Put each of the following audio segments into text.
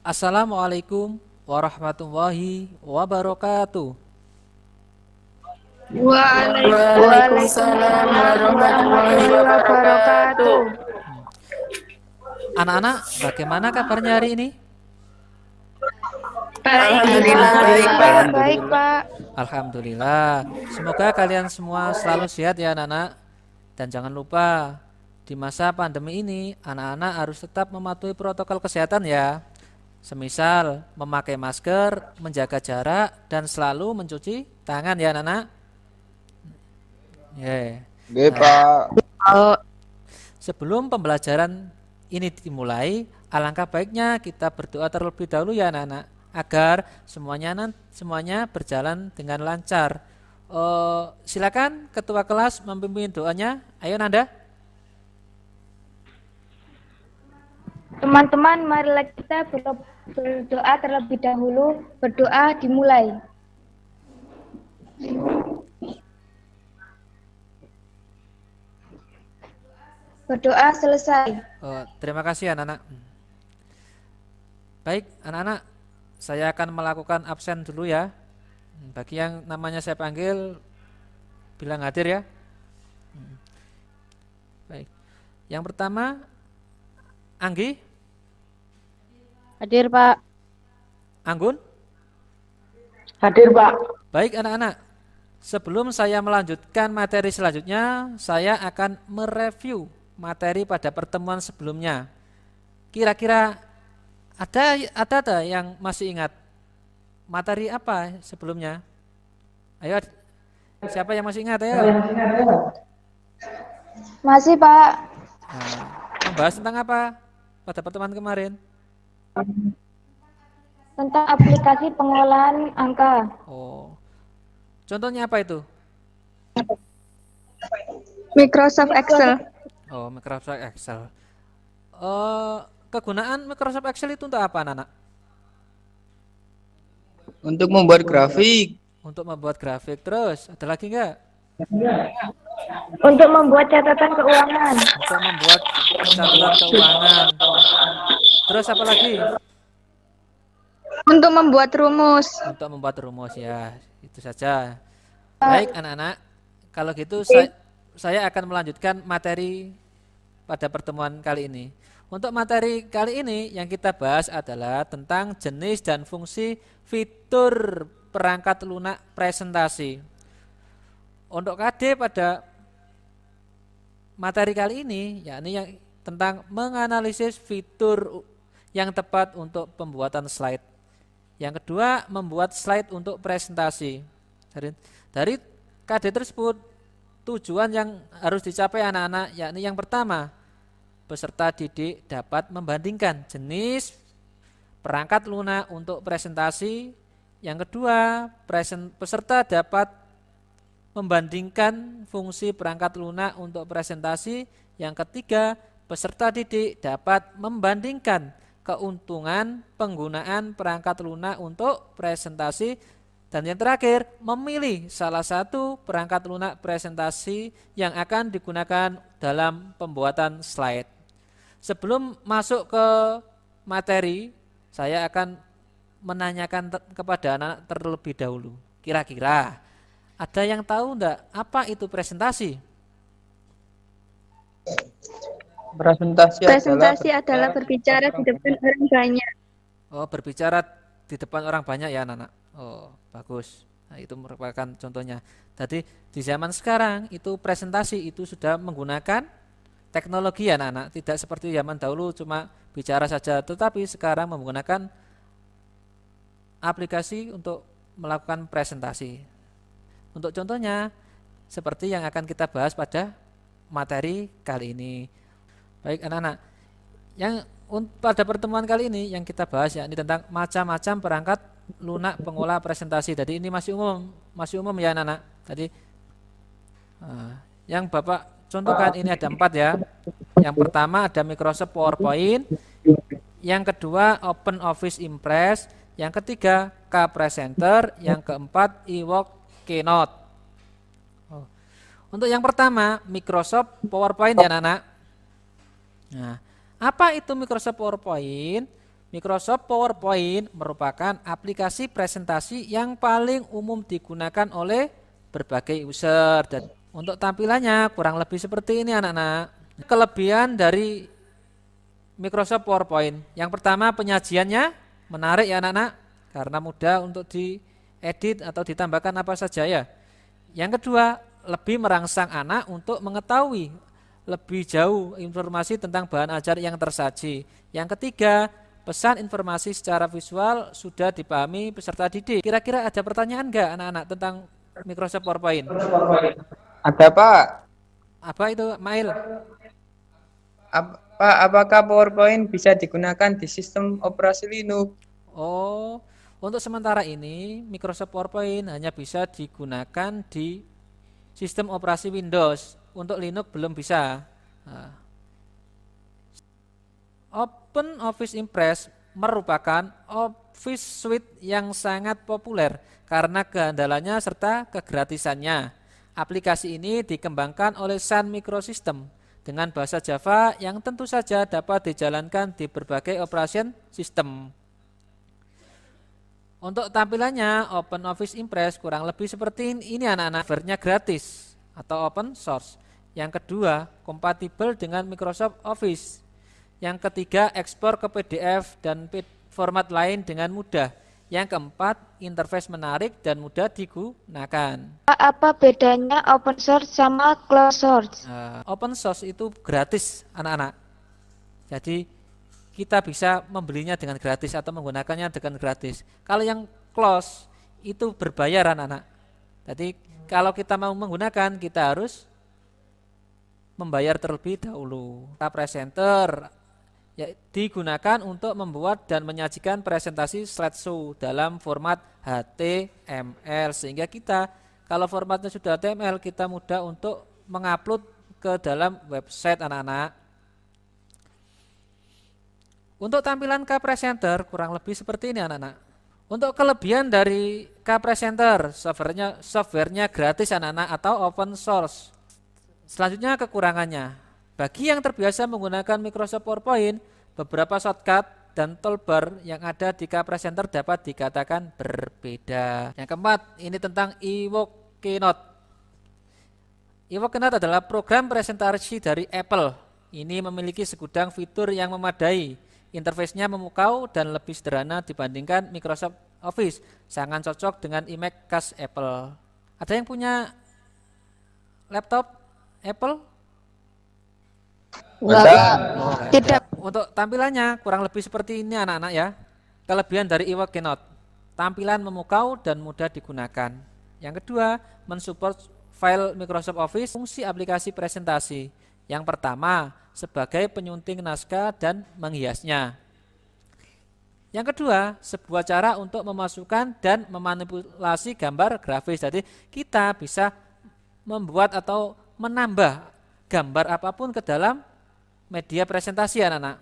Assalamualaikum warahmatullahi wabarakatuh. Waalaikumsalam warahmatullahi Warahmatullahi wabarakatuh. wabarakatuh. Anak-anak, bagaimana kabarnya hari ini? Baik, Alhamdulillah baik, Alhamdulillah. Pak. Baik, Pak. Alhamdulillah. Semoga kalian semua selalu sehat ya anak-anak. Dan jangan lupa, di masa pandemi ini, anak-anak harus tetap mematuhi protokol kesehatan ya. Semisal memakai masker, menjaga jarak, dan selalu mencuci tangan ya anak-anak. Yeah. Nggih, Pak. Oh, Sebelum pembelajaran ini dimulai, alangkah baiknya kita berdoa terlebih dahulu ya anak-anak, agar semuanya berjalan dengan lancar. Silakan ketua kelas memimpin doanya. Ayo Nanda. teman-teman, marilah kita berdoa terlebih dahulu. Berdoa dimulai. Berdoa selesai. Terima kasih anak-anak. Baik anak-anak, saya akan melakukan absen dulu ya. Bagi yang namanya saya panggil, bilang hadir ya. Baik. Yang pertama, Anggi, Hadir, Pak. Anggun. Hadir, Pak. Baik anak-anak, sebelum saya melanjutkan materi selanjutnya, saya akan mereview materi pada pertemuan sebelumnya. Kira-kira ada yang masih ingat materi apa sebelumnya? Ayo, siapa yang masih ingat? Ayo. Masih, Pak. Nah, membahas tentang apa pada pertemuan kemarin? Tentang aplikasi pengolahan angka. Oh, contohnya apa itu? Microsoft Excel. Oh, Microsoft Excel. Kegunaan Microsoft Excel itu untuk apa, anak-anak? Untuk membuat grafik. Untuk membuat grafik. Terus, ada lagi enggak? Untuk membuat catatan keuangan. Untuk membuat catatan keuangan. Terus apa lagi? Untuk membuat rumus. Untuk membuat rumus ya. Itu saja. Baik anak-anak. Kalau gitu saya akan melanjutkan materi pada pertemuan kali ini. Untuk materi kali ini yang kita bahas adalah tentang jenis dan fungsi fitur perangkat lunak presentasi. Untuk KD pada materi kali ini, yakni yang tentang menganalisis fitur yang tepat untuk pembuatan slide. Yang kedua, membuat slide untuk presentasi. Dari KD tersebut, tujuan yang harus dicapai anak-anak, yakni yang pertama, peserta didik dapat membandingkan jenis perangkat lunak untuk presentasi. Yang kedua, peserta dapat membandingkan fungsi perangkat lunak untuk presentasi. Yang ketiga, peserta didik dapat membandingkan keuntungan penggunaan perangkat lunak untuk presentasi. Dan yang terakhir, memilih salah satu perangkat lunak presentasi yang akan digunakan dalam pembuatan slide. Sebelum masuk ke materi, saya akan menanyakan kepada anak terlebih dahulu. Kira-kira ada yang tahu enggak apa itu presentasi? Presentasi adalah berbicara di depan orang banyak. Oh, berbicara di depan orang banyak ya anak-anak. Oh, bagus. Nah, itu merupakan contohnya. Jadi di zaman sekarang itu presentasi itu sudah menggunakan teknologi ya anak-anak. Tidak seperti zaman dahulu cuma bicara saja, tetapi sekarang menggunakan aplikasi untuk melakukan presentasi. Untuk contohnya seperti yang akan kita bahas pada materi kali ini. Baik anak-anak, yang pada pertemuan kali ini yang kita bahas yakni tentang macam-macam perangkat lunak pengolah presentasi. Jadi ini masih umum ya anak-anak. Tadi yang Bapak contohkan ini ada 4 ya. Yang pertama ada Microsoft PowerPoint, yang kedua Open Office Impress, yang ketiga K-Presenter, yang keempat eWork Keynote. Untuk yang pertama Microsoft PowerPoint ya anak-anak. Nah, apa itu Microsoft PowerPoint? Microsoft PowerPoint merupakan aplikasi presentasi yang paling umum digunakan oleh berbagai user. Dan untuk tampilannya kurang lebih seperti ini anak-anak. Kelebihan dari Microsoft PowerPoint. Yang pertama, penyajiannya menarik ya anak-anak, karena mudah untuk diedit atau ditambahkan apa saja ya. Yang kedua, lebih merangsang anak untuk mengetahui lebih jauh informasi tentang bahan ajar yang tersaji. Yang ketiga, pesan informasi secara visual sudah dipahami peserta didik. Kira-kira ada pertanyaan enggak anak-anak tentang Microsoft PowerPoint? Ada Pak. Apa itu, Mail? Pak, apakah PowerPoint bisa digunakan di sistem operasi Linux? Oh, untuk sementara ini Microsoft PowerPoint hanya bisa digunakan di sistem operasi Windows. Untuk Linux belum bisa. Nah, Open Office Impress merupakan Office Suite yang sangat populer karena keandalannya serta kegratisannya. Aplikasi ini dikembangkan oleh Sun Microsystem dengan bahasa Java yang tentu saja dapat dijalankan di berbagai operation system. Untuk tampilannya Open Office Impress kurang lebih seperti ini anak-anak. Software-nya gratis atau open source. Yang kedua, kompatibel dengan Microsoft Office. Yang ketiga, ekspor ke PDF dan format lain dengan mudah. Yang keempat, interface menarik dan mudah digunakan. Apa bedanya open source sama closed source? Open source itu gratis anak-anak. Jadi kita bisa membelinya dengan gratis atau menggunakannya dengan gratis. Kalau yang close itu berbayar anak-anak. Jadi kalau kita mau menggunakan kita harus membayar terlebih dahulu. Presenter ya, digunakan untuk membuat dan menyajikan presentasi slideshow dalam format HTML, sehingga kita kalau formatnya sudah HTML kita mudah untuk mengupload ke dalam website anak-anak. Untuk tampilan K-Presenter kurang lebih seperti ini anak-anak. Untuk kelebihan dari K-Presenter, softwarenya gratis anak-anak atau open source. Selanjutnya kekurangannya. Bagi yang terbiasa menggunakan Microsoft PowerPoint, beberapa shortcut dan toolbar yang ada di K-Presenter dapat dikatakan berbeda. Yang keempat, ini tentang Evoke Keynote. Evoke Keynote adalah program presentasi dari Apple. Ini memiliki segudang fitur yang memadai. Interface-nya memukau dan lebih sederhana dibandingkan Microsoft Office. Sangat cocok dengan iMac khas Apple. Ada yang punya laptop Apple? Tidak. Untuk tampilannya kurang lebih seperti ini anak-anak ya. Kelebihan dari Evoke Keynote, tampilan memukau dan mudah digunakan. Yang kedua, mensupport file Microsoft Office, fungsi aplikasi presentasi. Yang pertama, sebagai penyunting naskah dan menghiasnya. Yang kedua, sebuah cara untuk memasukkan dan memanipulasi gambar grafis. Jadi kita bisa membuat atau menambah gambar apapun ke dalam media presentasi anak-anak.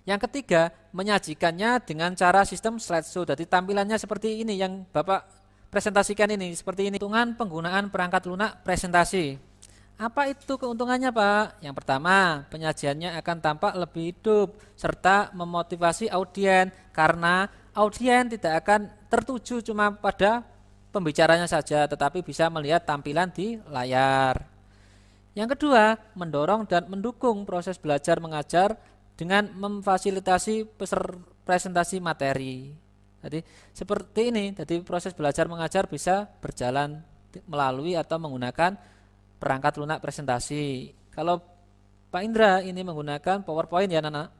Yang ketiga, menyajikannya dengan cara sistem slideshow. Jadi tampilannya seperti ini yang Bapak presentasikan ini, seperti ini. Keuntungan penggunaan perangkat lunak presentasi. Apa itu keuntungannya Pak? Yang pertama, penyajiannya akan tampak lebih hidup serta memotivasi audien karena audien tidak akan tertuju cuma pada pembicaranya saja, tetapi bisa melihat tampilan di layar. Yang kedua, mendorong dan mendukung proses belajar mengajar dengan memfasilitasi presentasi materi. Jadi seperti ini, jadi proses belajar mengajar bisa berjalan melalui atau menggunakan perangkat lunak presentasi. Kalau Pak Indra ini menggunakan PowerPoint ya anak-anak.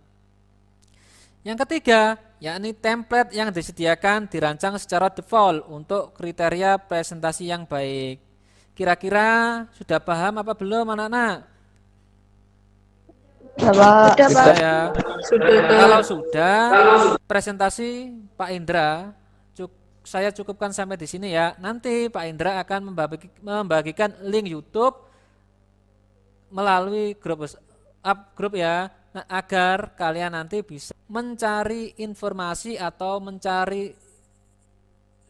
Yang ketiga, yakni template yang disediakan dirancang secara default untuk kriteria presentasi yang baik. Kira-kira sudah paham apa belum anak-anak? Sudah ya. Kalau sudah, presentasi Pak Indra saya cukupkan sampai di sini ya. Nanti Pak Indra akan membagikan link YouTube melalui grup ya. Nah, agar kalian nanti bisa mencari informasi atau mencari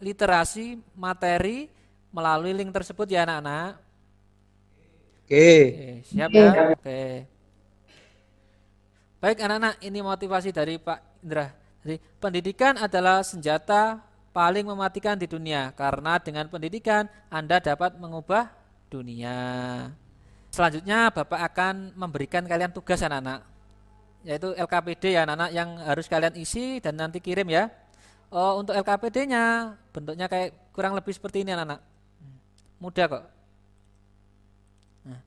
literasi materi melalui link tersebut ya anak-anak. Oke. Siap ya? Oke. Baik anak-anak, ini motivasi dari Pak Indra. Jadi pendidikan adalah senjata paling mematikan di dunia karena dengan pendidikan Anda dapat mengubah dunia. Selanjutnya Bapak akan memberikan kalian tugas anak-anak, yaitu LKPD ya anak-anak yang harus kalian isi dan nanti kirim ya. Untuk LKPD-nya bentuknya kayak kurang lebih seperti ini anak-anak. Mudah kok. Nah,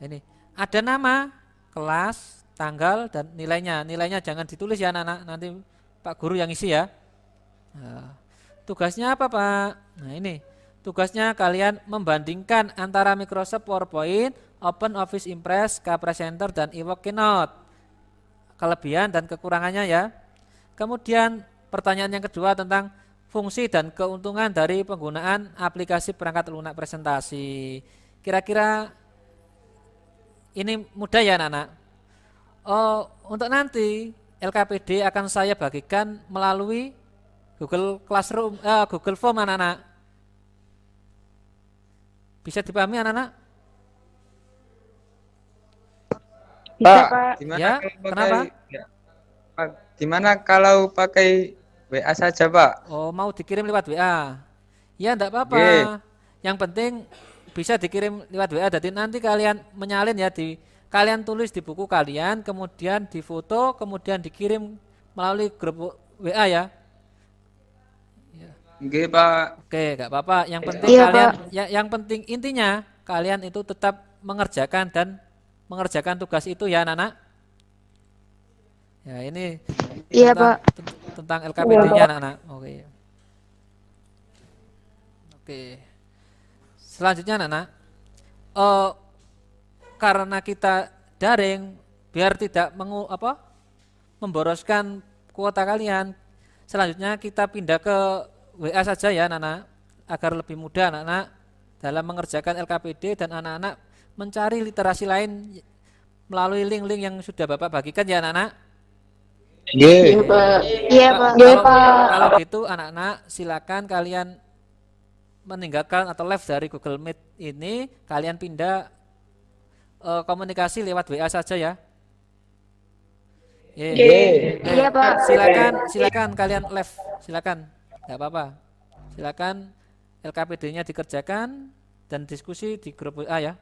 ini ada nama, kelas, tanggal dan nilainya. Nilainya jangan ditulis ya anak-anak, nanti Pak Guru yang isi ya. Nah, tugasnya apa Pak? Nah ini tugasnya kalian membandingkan antara Microsoft PowerPoint, Open Office Impress, K-Presenter dan eWork Keynote. Kelebihan dan kekurangannya ya. Kemudian pertanyaan yang kedua tentang fungsi dan keuntungan dari penggunaan aplikasi perangkat lunak presentasi. Kira-kira ini mudah ya anak-anak. Untuk nanti LKPD akan saya bagikan melalui Google Classroom, Google Form anak-anak. Bisa dipahami anak-anak? Bisa, Pak. Gimana Ya, kalau kenapa? ya, Pak, gimana kalau pakai WA saja, Pak? Oh, mau dikirim lewat WA? Ya, enggak apa-apa. Oke. Yang penting bisa dikirim lewat WA. Jadi nanti kalian menyalin ya kalian tulis di buku kalian, kemudian difoto, kemudian dikirim melalui grup WA ya. Oke, Pak. Oke, enggak apa-apa. Yang penting Iya, kalian Pak. yang penting intinya kalian itu tetap mengerjakan tugas itu ya, anak-anak. Ya, ini Iya, tentang Pak. tentang LKPD-nya anak-anak. Oke. Oke. Selanjutnya anak-anak, karena kita daring biar tidak memboroskan kuota kalian. Selanjutnya kita pindah ke WA saja ya anak-anak agar lebih mudah anak-anak dalam mengerjakan LKPD dan anak-anak mencari literasi lain melalui link-link yang sudah Bapak bagikan ya anak-anak. Iya, Pak. Iya, Pak. Kalau gitu anak-anak silakan kalian meninggalkan atau left dari Google Meet ini, kalian pindah komunikasi lewat WA saja ya. Iya, Pak. Silakan kalian left, silakan, nggak apa-apa. Silakan LKPD-nya dikerjakan dan diskusi di grup WA ya.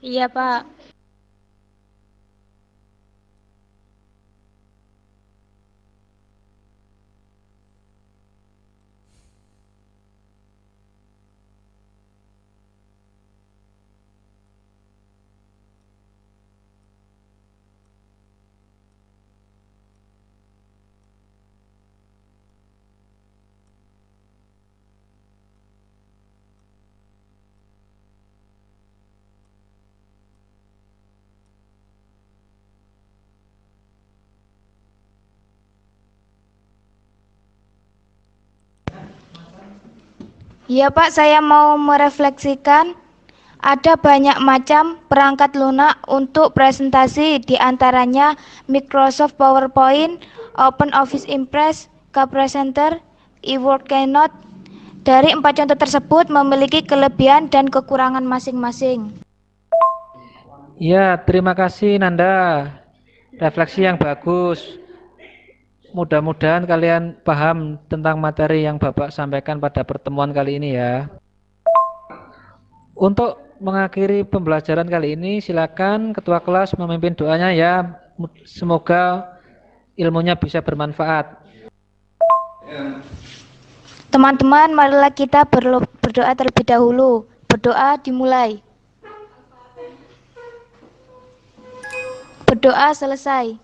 Iya, Pak. Iya, Pak, saya mau merefleksikan ada banyak macam perangkat lunak untuk presentasi, diantaranya Microsoft PowerPoint, Open Office Impress, K-Presenter, eWork Keynote. Dari 4 contoh tersebut memiliki kelebihan dan kekurangan masing-masing. Ya, terima kasih Nanda. Refleksi yang bagus. Mudah-mudahan kalian paham tentang materi yang Bapak sampaikan pada pertemuan kali ini ya. Untuk mengakhiri pembelajaran kali ini, silakan ketua kelas memimpin doanya ya. Semoga ilmunya bisa bermanfaat. Teman-teman, marilah kita berdoa terlebih dahulu. Berdoa dimulai. Berdoa selesai.